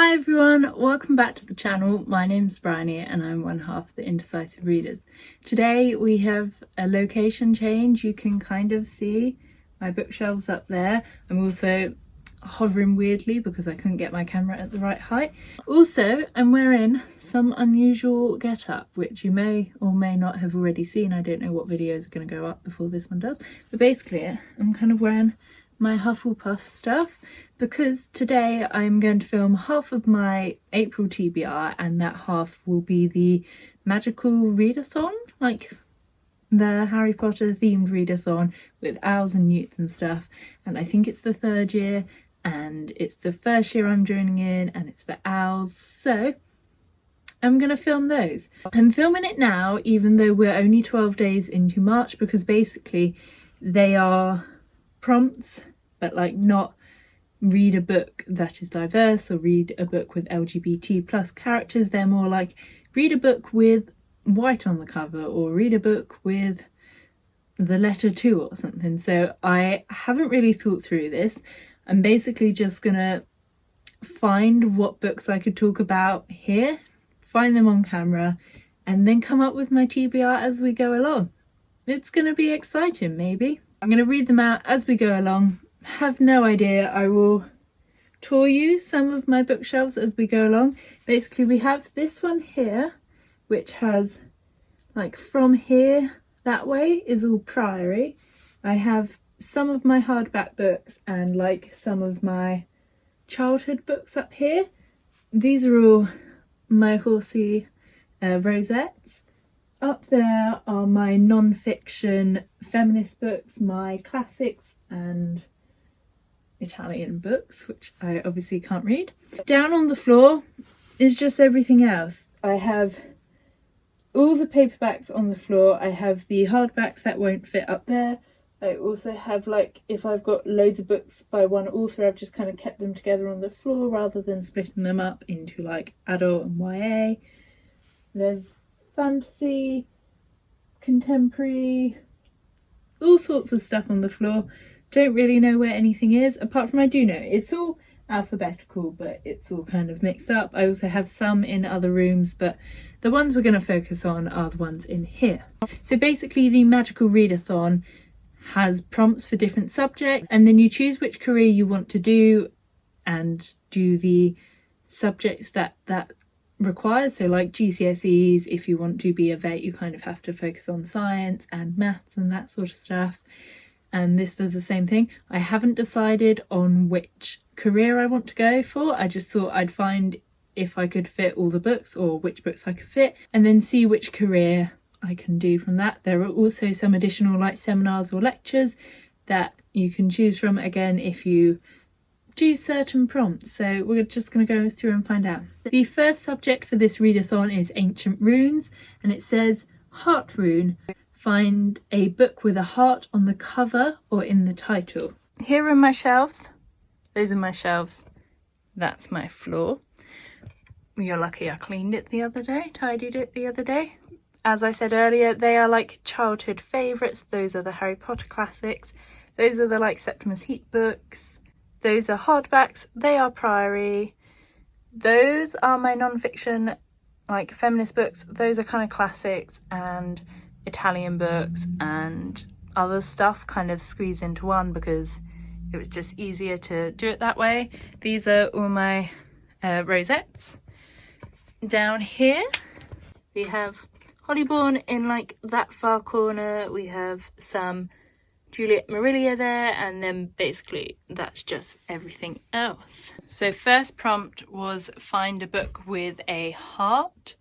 Hi everyone, welcome back to the channel. My name's Bryony and I'm one half of the Indecisive Readers. Today we have a location change. You can kind of see my bookshelves up there. I'm also hovering weirdly because I couldn't get my camera at the right height. Also, I'm wearing some unusual get-up, which you may or may not have already seen. I don't know what videos are going to go up before this one does. But basically, I'm kind of wearing my Hufflepuff stuff because today I'm going to film half of my April TBR and that half will be the Magical Readathon, like the Harry Potter themed readathon with owls and newts and stuff. And I think it's the third year and it's the first year I'm joining in and it's the owls, so I'm going to film those. I'm filming it now even though we're only 12 days into March because basically they are prompts, but like not read a book that is diverse or read a book with LGBT plus characters. They're more like read a book with white on the cover or read a book with the letter 2 or something. So I haven't really thought through this. I'm basically just gonna find what books I could talk about here, find them on camera, and then come up with my TBR as we go along. It's gonna be exciting, maybe. I'm going to read them out as we go along. Have no idea. I will tour you some of my bookshelves as we go along. Basically, we have this one here, which has like from here that way is all Priory. I have some of my hardback books and like some of my childhood books up here. These are all my horsey rosettes. Up there are my non-fiction feminist books, my classics and Italian books, which I obviously can't read. Down on the floor is just everything else. I have all the paperbacks on the floor. I have the hardbacks that won't fit up there. I also have, like, if I've got loads of books by one author, I've just kind of kept them together on the floor rather than splitting them up into like adult and YA. There's fantasy, contemporary, all sorts of stuff on the floor. Don't really know where anything is, apart from I do know it's all alphabetical, but it's all kind of mixed up. I also have some in other rooms, but the ones we're going to focus on are the ones in here. So basically the Magical Readathon has prompts for different subjects, and then you choose which career you want to do and do the subjects that requires. So like GCSEs, if you want to be a vet, you kind of have to focus on science and maths and that sort of stuff. And this does the same thing. I haven't decided on which career I want to go for. I just thought I'd find if I could fit all the books or which books I could fit and then see which career I can do from that. There are also some additional like seminars or lectures that you can choose from, again, if you do certain prompts. So we're just going to go through and find out. The first subject for this readathon is ancient runes, and it says heart rune. Find a book with a heart on the cover or in the title. Here are my shelves. Those are my shelves. That's my floor. You're lucky I cleaned it the other day, tidied it the other day. As I said earlier, they are like childhood favourites. Those are the Harry Potter classics. Those are the like Septimus Heap books. Those are hardbacks, they are Priory. Those are my non-fiction, like feminist books. Those are kind of classics and Italian books and other stuff kind of squeezed into one because it was just easier to do it that way. These are all my rosettes. Down here we have Hollyborn in like that far corner. We have some Juliet Marilia there, and then basically that's just everything else. So first prompt was find a book with a heart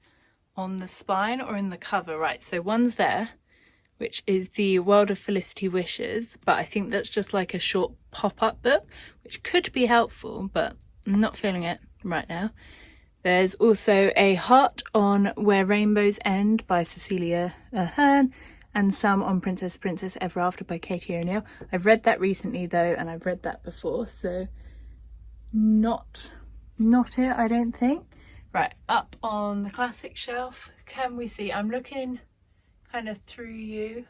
on the spine or in the cover, right? So one's there, which is the World of Felicity Wishes, but I think that's just like a short pop-up book, which could be helpful, but I'm not feeling it right now. There's also a heart on Where Rainbows End by Cecilia Ahern, and some on Princess Ever After by Katie O'Neill. I've read that recently though, and I've read that before, so not it, I don't think. Right, up on the classic shelf, can we see? I'm looking kind of through you.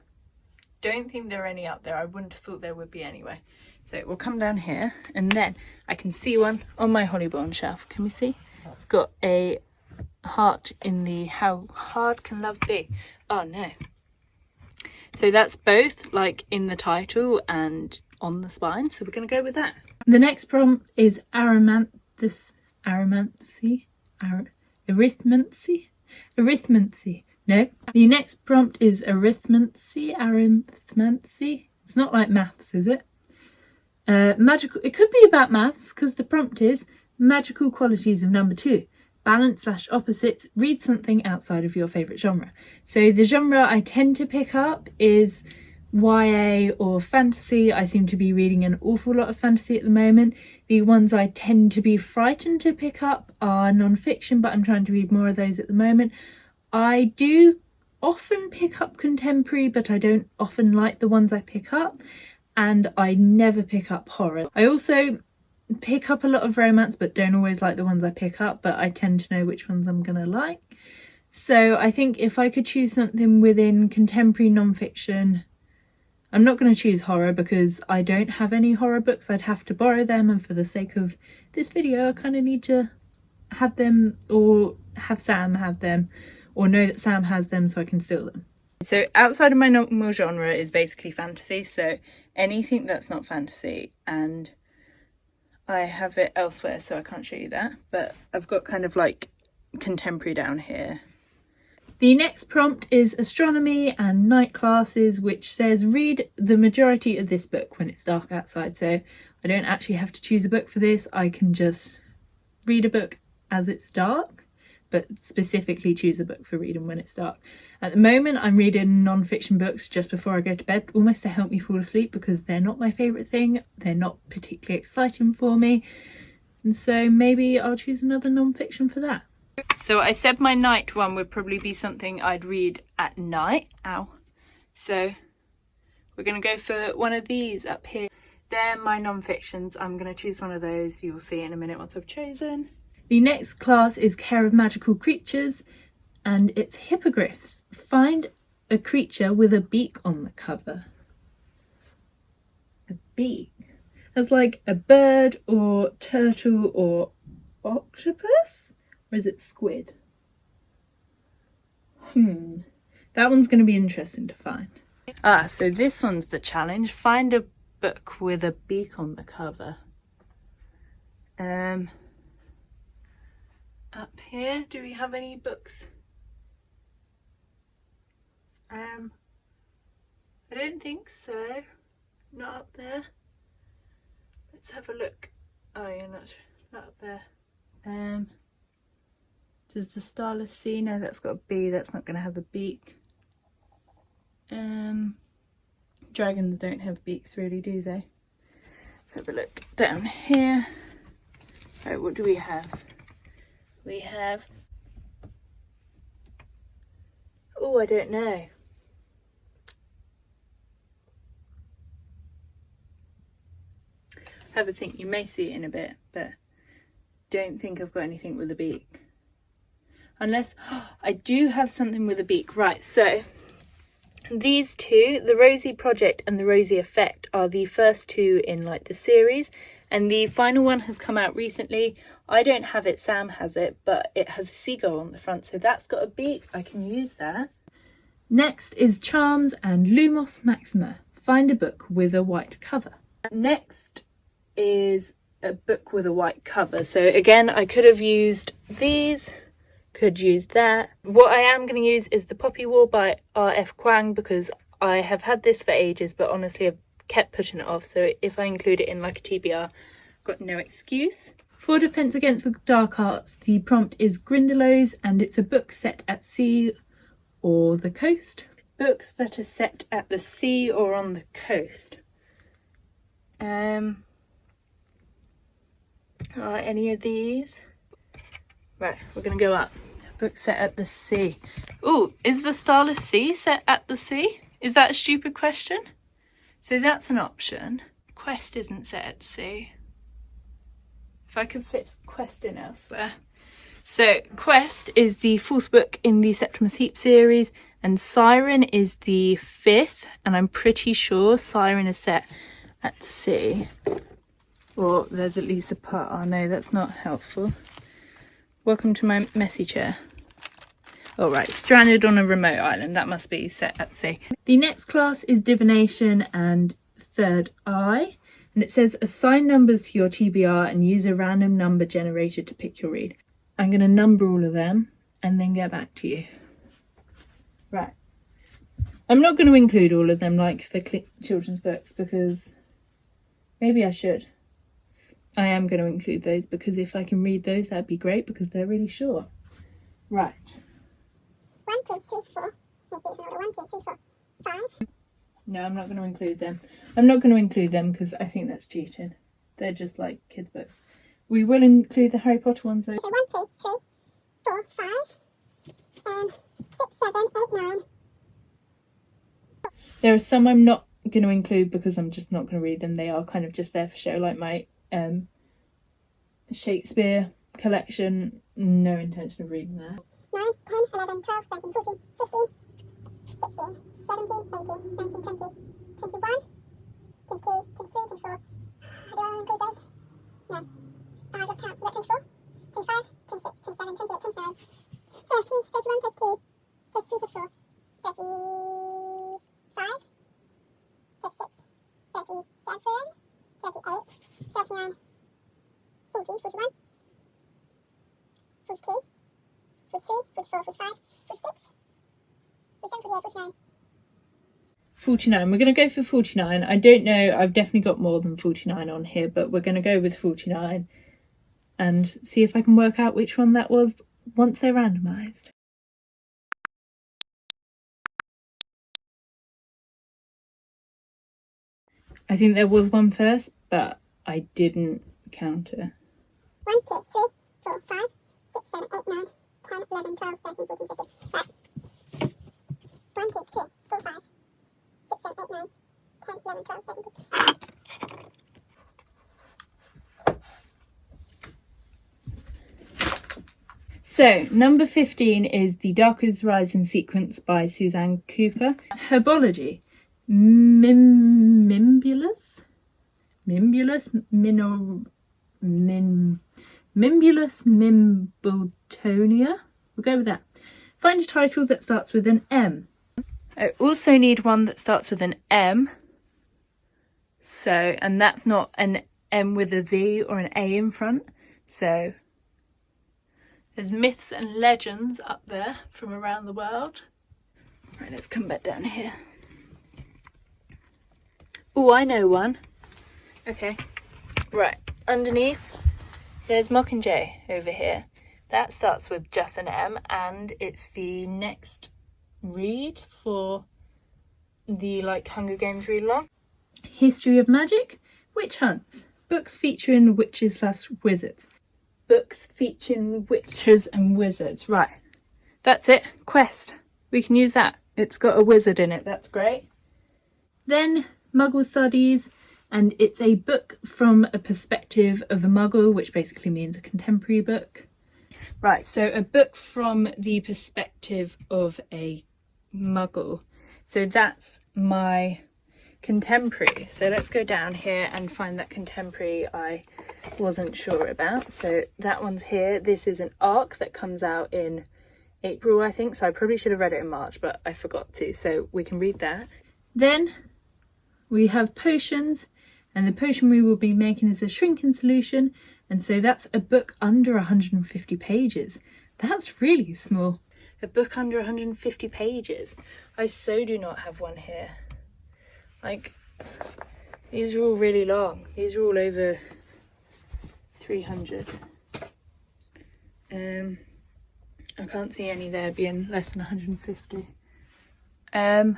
Don't think there are any up there. I wouldn't have thought there would be anyway. So we'll come down here, and then I can see one on my Hollyborn shelf. Can we see? It's got a heart in the how hard can love be? Oh no. So that's both like in the title and on the spine, so we're going to go with that. The next prompt is Arithmancy. No. The next prompt is Arithmancy. It's not like maths, is it? Magical. It could be about maths because the prompt is magical qualities of number 2. Balance/opposites. Read something outside of your favourite genre. So the genre I tend to pick up is YA or fantasy. I seem to be reading an awful lot of fantasy at the moment. The ones I tend to be frightened to pick up are non-fiction, but I'm trying to read more of those at the moment. I do often pick up contemporary, but I don't often like the ones I pick up, and I never pick up horror. I also pick up a lot of romance, but don't always like the ones I pick up, but I tend to know which ones I'm gonna like. So I think if I could choose something within contemporary non-fiction, I'm not going to choose horror because I don't have any horror books. I'd have to borrow them, and for the sake of this video I kind of need to have them, or have Sam have them, or know that Sam has them so I can steal them. So outside of my normal genre is basically fantasy, so anything that's not fantasy, and I have it elsewhere so I can't show you that, but I've got kind of like contemporary down here. The next prompt is astronomy and night classes, which says read the majority of this book when it's dark outside. So I don't actually have to choose a book for this. I can just read a book as it's dark, but specifically choose a book for reading when it's dark. At the moment, I'm reading non-fiction books just before I go to bed, almost to help me fall asleep because they're not my favourite thing. They're not particularly exciting for me. And so maybe I'll choose another non-fiction for that. So I said my night one would probably be something I'd read at night. Ow. So we're going to go for one of these up here. They're my non-fictions. I'm going to choose one of those. You'll see in a minute once I've chosen. The next class is Care of Magical Creatures, and it's hippogriffs. Find a creature with a beak on the cover. A beak? That's like a bird or turtle or octopus? Or is it squid? That one's going to be interesting to find. So this one's the challenge. Find a book with a beak on the cover. Up here, do we have any books? I don't think so. Not up there. Let's have a look. Oh, you're not up there. Does the Starless Sea? No, that's got a B. That's not going to have a beak. Dragons don't have beaks, really, do they? Let's have a look down here. Right, what do we have? We have... Oh, I don't know. Have a think. You may see it in a bit, but don't think I've got anything with a beak. Unless I do have something with a beak. Right, so these two, the Rosey Project and the Rosey Effect, are the first two in like the series, and the final one has come out recently. I don't have it, Sam has it, but it has a seagull on the front, so that's got a beak. I can use that. Next is Charms and Lumos Maxima. Find a book with a white cover. Next is a book with a white cover. So again, I could have used these. Could use that. What I am going to use is The Poppy War by R.F. Kuang, because I have had this for ages, but honestly I've kept putting it off, so if I include it in like a TBR, I've got no excuse. For Defense Against the Dark Arts, the prompt is Grindylows, and it's a book set at sea or the coast. Books that are set at the sea or on the coast. Are any of these? Right, we're going to go up. Book set at the sea. Oh, is the Starless Sea set at the sea? Is that a stupid question? So that's an option. Quest isn't set at sea. If I could fit Quest in elsewhere. So Quest is the 4th book in the Septimus Heap series, and Siren is the 5th, and I'm pretty sure Siren is set at sea. Or there's at least a part. Oh no, that's not helpful. Welcome to my messy chair. All right, stranded on a remote island. That must be set at sea. The next class is Divination and Third Eye. And it says assign numbers to your TBR and use a random number generator to pick your read. I'm going to number all of them and then get back to you. Right. I'm not going to include all of them like the children's books because maybe I should. I am going to include those because if I can read those, that'd be great because they're really short. Right. 1, 2, 3, 4. Make sure it's in order. 1, 2, 3, 4, 5. No, I'm not going to include them. I'm not going to include them because I think that's cheating. They're just like kids' books. We will include the Harry Potter ones though. So 1, 2, 3, 4, 5, 6, 7, 8, 9. There are some I'm not going to include because I'm just not going to read them. They are kind of just there for show, like my Shakespeare collection. No intention of reading that. 9, 10, 11, 12, 13, 14, 15, 16, 17, 18, 19, 20, 21, 22, 23, 24. Do I want to include those? No. I just count. Is that 24? 25, 26, 27, 28, 29, 30, 31, 32, 33, 34, 35, 36, 37, 38, 39, 40, 41, 42, 43, 44, 45, 46, 47, 48, 49. 49. We're going to go for 49. I don't know. I've definitely got more than 49 on here, but we're going to go with 49 and see if I can work out which one that was once they're randomised. I think there was one first, but I didn't count it. 1, 2, 3, 4, 5, 6, 7, 8, 9, 10, 11, 12, 13, 14, 15. Right. 1, 2, 3, 4, 5, 6, 7, 8, 9, 10, 11, 12, 13, 14. So, number 15 is The Darkest Rising sequence by Suzanne Cooper. Herbology. Mimbulus? Mimbulus Mimbletonia. We'll go with that. Find a title that starts with an M. I also need one that starts with an M. So, and that's not an M with a V or an A in front. So, there's myths and legends up there from around the world. Right, let's come back down here. Oh, I know one. Okay. Right, underneath, there's Mockingjay over here. That starts with just an M, and it's the next read for the Hunger Games read along. History of Magic, Witch Hunts, books featuring witches/wizards. Books featuring witches and wizards. Right, that's it. Quest. We can use that. It's got a wizard in it. That's great. Then Muggle Studies, and it's a book from a perspective of a Muggle, which basically means a contemporary book. Right, so a book from the perspective of a Muggle. So that's my contemporary. So let's go down here and find that contemporary I wasn't sure about. So that one's here. This is an arc that comes out in April, I think. So I probably should have read it in March, but I forgot to. So we can read that. Then we have potions, and the potion we will be making is a shrinking solution. And so that's a book under 150 pages. That's really small. A book under 150 pages. I so do not have one here. These are all really long. These are all over 300. I can't see any there being less than 150. I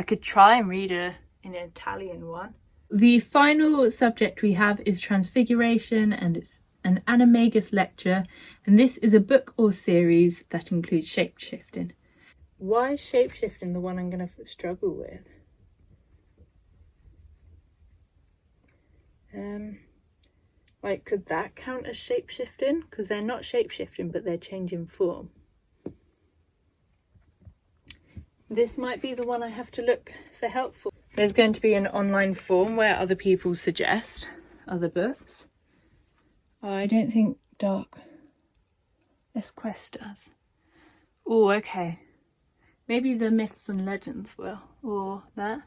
could try and read an Italian one. The final subject we have is Transfiguration, and it's an animagus lecture, and this is a book or series that includes shapeshifting. Why is shapeshifting the one I'm going to struggle with? Could that count as shapeshifting? Because they're not shapeshifting, but they're changing form. This might be the one I have to look for help for. there's going to be an online form where other people suggest other books. I don't think Dark.S Quest does. Oh, okay. Maybe the Myths and Legends will, or that.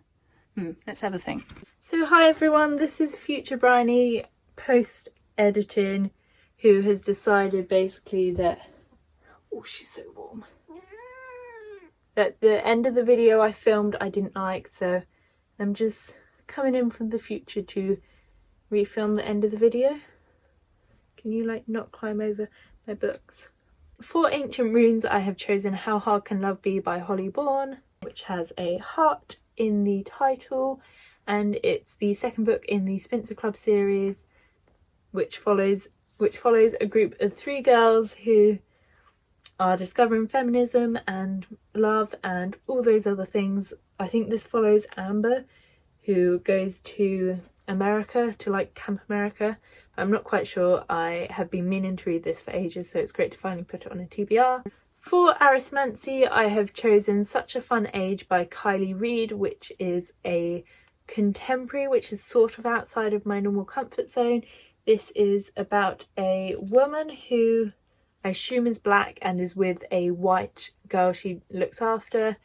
Let's have a think. So hi everyone, this is Future Bryony post-editing, who has decided basically that, oh she's so warm, that the end of the video I filmed I didn't like, so I'm just coming in from the future to refilm the end of the video. Can you like not climb over my books? For Ancient Runes I have chosen How Hard Can Love Be by Holly Bourne, which has a heart in the title, and it's the second book in the Spencer Club series, which follows a group of 3 girls who are discovering feminism and love and all those other things. I think this follows Amber, who goes to America, to like Camp America. I'm not quite sure. I have been meaning to read this for ages, so it's great to finally put it on a TBR. For Arithmancy, I have chosen Such a Fun Age by Kylie Reid, which is a contemporary, which is sort of outside of my normal comfort zone. This is about a woman who I assume is black and is with a white girl she looks after,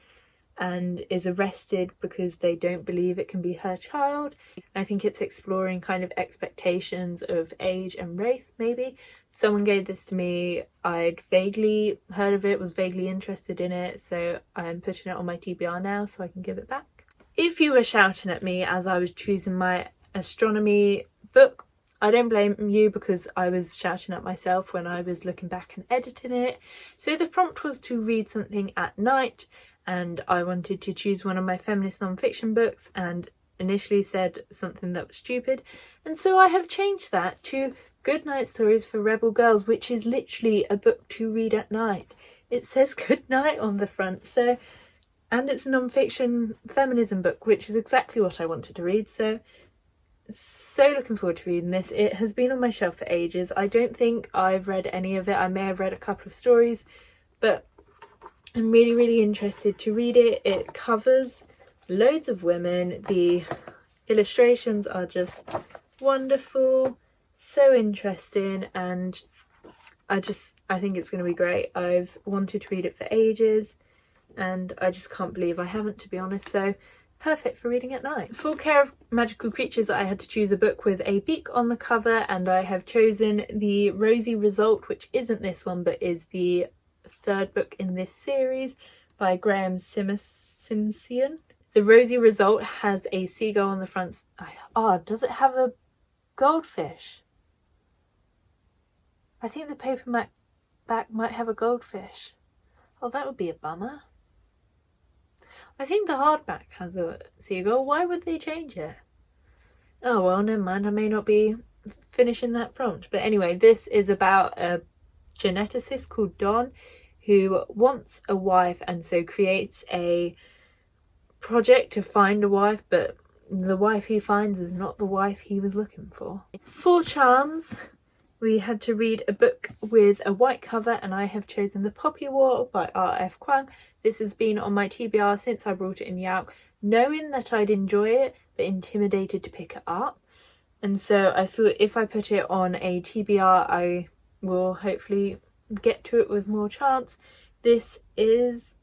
and is arrested because they don't believe it can be her child. I think it's exploring kind of expectations of age and race, maybe. Someone gave this to me, I'd vaguely heard of it, was vaguely interested in it, so I'm putting it on my TBR now so I can give it back. If you were shouting at me as I was choosing my astronomy book, I don't blame you, because I was shouting at myself when I was looking back and editing it. So the prompt was to read something at night, and I wanted to choose one of my feminist non-fiction books, and initially said something that was stupid, and so I have changed that to Good Night Stories for Rebel Girls, which is literally a book to read at night. It says good night on the front, so, and it's a non-fiction feminism book, which is exactly what I wanted to read, so looking forward to reading this. It has been on my shelf for ages. I don't think I've read any of it. I may have read a couple of stories, but I'm really interested to read it. It covers loads of women. The illustrations are just wonderful, so interesting, and I think it's going to be great. I've wanted to read it for ages and I just can't believe I haven't, to be honest, so perfect for reading at night. For Care of Magical Creatures, I had to choose a book with a beak on the cover, and I have chosen the Rosey Result, which isn't this one but is the 3rd book in this series by Graham Simsian. The Rosey Result has a seagull on the front. Does it have a goldfish? I think the paperback might have a goldfish. Oh, that would be a bummer. I think the hardback has a seagull. Why would they change it? Oh well, never mind. I may not be finishing that prompt. But anyway, this is about a geneticist called Don who wants a wife, and so creates a project to find a wife, but the wife he finds is not the wife he was looking for. For Charms, we had to read a book with a white cover, and I have chosen The Poppy War by R.F. Kuang. This has been on my TBR since I brought it in Yauk, knowing that I'd enjoy it, but intimidated to pick it up. And so I thought if I put it on a TBR, I will hopefully get to it with more chance. This is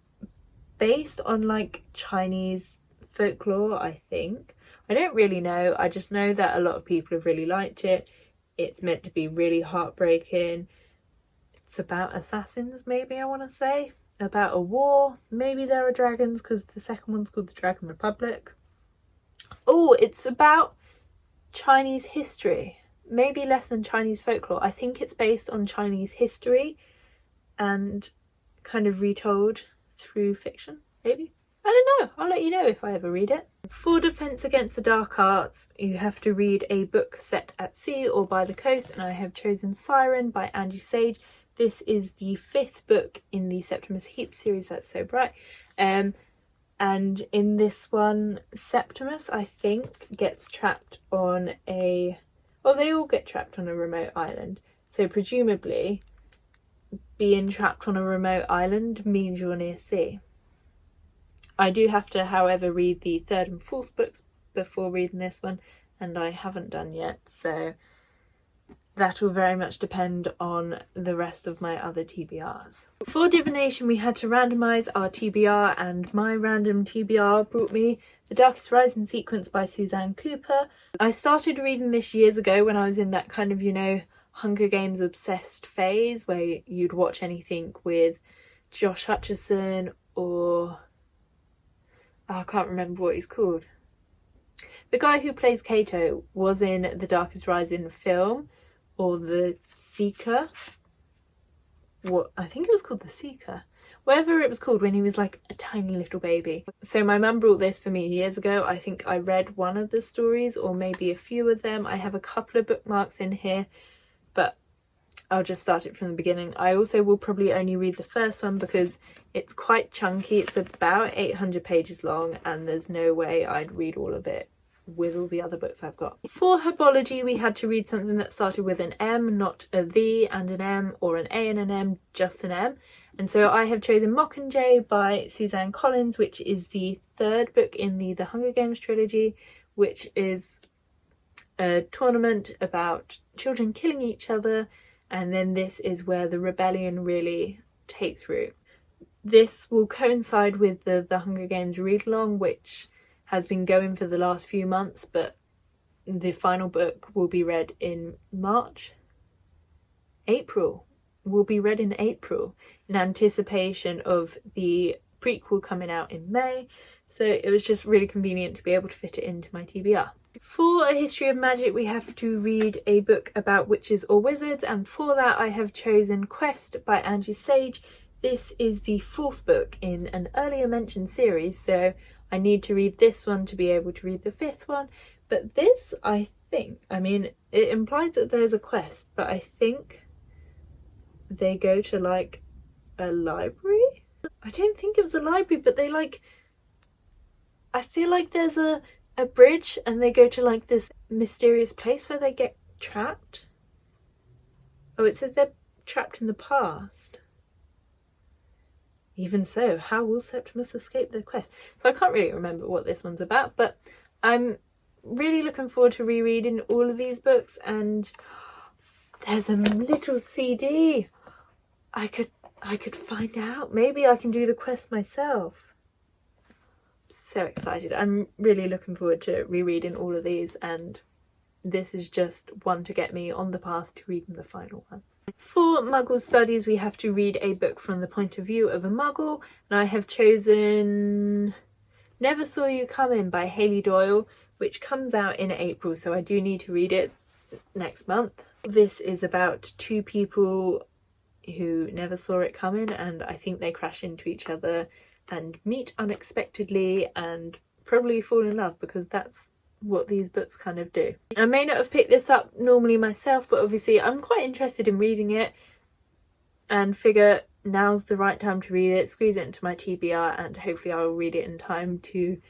based on like Chinese folklore, I think. I don't really know. I just know that a lot of people have really liked it. It's meant to be really heartbreaking. It's about assassins, maybe, I want to say. About a war. Maybe there are dragons, because the second one's called the Dragon Republic. Oh, it's about Chinese history. Maybe less than Chinese folklore. I think it's based on Chinese history and kind of retold through fiction, maybe. I don't know. I'll let you know if I ever read it. For Defense Against the Dark Arts, you have to read a book set at sea or by the coast, and I have chosen Siren by Angie Sage. This is the 5th book in the Septimus Heap series. That's so bright. And in this one, Septimus, I think, gets trapped on a... Well, they all get trapped on a remote island. So presumably, being trapped on a remote island means you're near sea. I do have to, however, read the third and fourth books before reading this one, and I haven't done yet, so that will very much depend on the rest of my other TBRs. For divination, we had to randomise our TBR, and my random TBR brought me The Darkest Rising sequence by Suzanne Cooper. I started reading this years ago when I was in that kind of, you know, Hunger Games obsessed phase where you'd watch anything with Josh Hutcherson or... I can't remember what he's called. The guy who plays Kato was in The Darkest Rising film, or The Seeker. What, I think it was called The Seeker. Whatever it was called when he was like a tiny little baby. So my mum brought this for me years ago. I think I read one of the stories or maybe a few of them. I have a couple of bookmarks in here, but I'll just start it from the beginning. I also will probably only read the first one because it's quite chunky. It's about 800 pages long and there's no way I'd read all of it with all the other books I've got. For Herbology, we had to read something that started with an M, not a the and an M, or an A and an M, just an M. And so I have chosen Mockingjay by Suzanne Collins, which is the third book in the Hunger Games trilogy, which is a tournament about children killing each other, and then this is where the rebellion really takes root. This will coincide with the Hunger Games read-along, which has been going for the last few months, but the final book will be read in April will be read in April in anticipation of the prequel coming out in May, so it was just really convenient to be able to fit it into my TBR. For A History of Magic, we have to read a book about witches or wizards, and for that I have chosen Quest by Angie Sage. This is the fourth book in an earlier mentioned series, so I need to read this one to be able to read the fifth one. But this, I think, I mean, it implies that there's a quest, but I think they go to like a library? I don't think it was a library, but they like, I feel like there's a bridge and they go to like this mysterious place where they get trapped. Oh, it says they're trapped in the past. Even so, how will Septimus escape the quest? So I can't really remember what this one's about, but I'm really looking forward to rereading all of these books. And there's a little CD. I could find out. Maybe I can do the quest myself. So excited. I'm really looking forward to rereading all of these, and this is just one to get me on the path to reading the final one. For Muggle Studies, we have to read a book from the point of view of a Muggle, and I have chosen Never Saw You Coming by Hayley Doyle, which comes out in April, so I do need to read it next month. This is about two people who never saw it coming, and I think they crash into each other and meet unexpectedly and probably fall in love, because that's what these books kind of do. I may not have picked this up normally myself, but obviously I'm quite interested in reading it and figure now's the right time to read it, squeeze it into my TBR, and hopefully I will read it in time to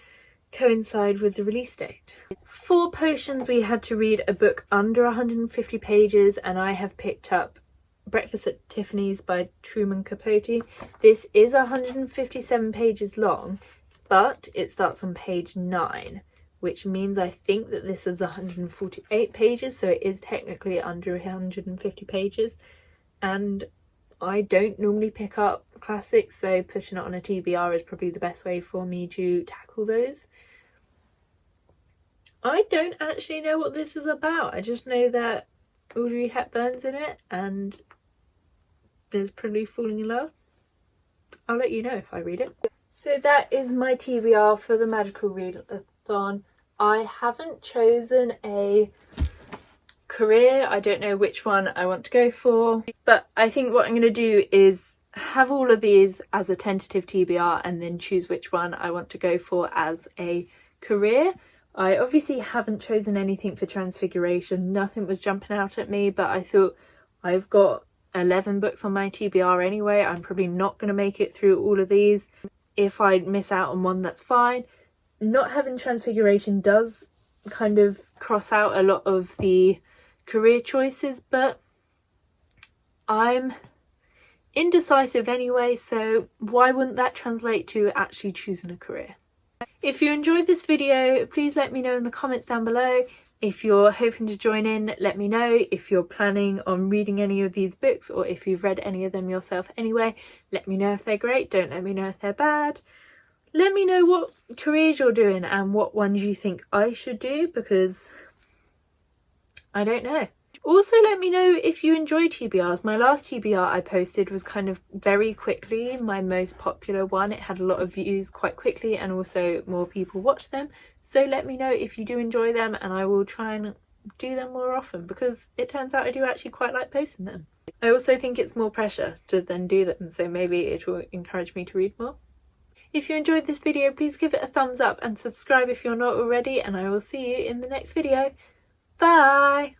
coincide with the release date. For potions, we had to read a book under 150 pages, and I have picked up Breakfast at Tiffanys by Truman Capote. This is 157 pages long, but it starts on page 9, which means I think that this is 148 pages, so it is technically under 150 pages. And I don't normally pick up classics, so pushing it on a TBR is probably the best way for me to tackle those. I don't actually know what this is about. I just know that Audrey Hepburn's in it and there's probably falling in love. I'll let you know if I read it. So that is my TBR for the Magical Readathon. I haven't chosen a career. I don't know which one I want to go for, but I think what I'm going to do is have all of these as a tentative TBR and then choose which one I want to go for as a career. I obviously haven't chosen anything for Transfiguration. Nothing was jumping out at me, but I thought I've got 11 books on my TBR anyway. I'm probably not going to make it through all of these. If I miss out on one, that's fine. Not having Transfiguration does kind of cross out a lot of the career choices, but I'm indecisive anyway, so why wouldn't that translate to actually choosing a career? If you enjoyed this video, please let me know in the comments down below. If you're hoping to join in, let me know. If you're planning on reading any of these books, or if you've read any of them yourself anyway, let me know if they're great. Don't let me know if they're bad. Let me know what careers you're doing and what ones you think I should do, because I don't know. Also, let me know if you enjoy TBRs. My last TBR I posted was kind of very quickly my most popular one. It had a lot of views quite quickly, and also more people watched them. So let me know if you do enjoy them, and I will try and do them more often, because it turns out I do actually quite like posting them. I also think it's more pressure to then do them, so maybe it will encourage me to read more. If you enjoyed this video, please give it a thumbs up and subscribe if you're not already, and I will see you in the next video. Bye!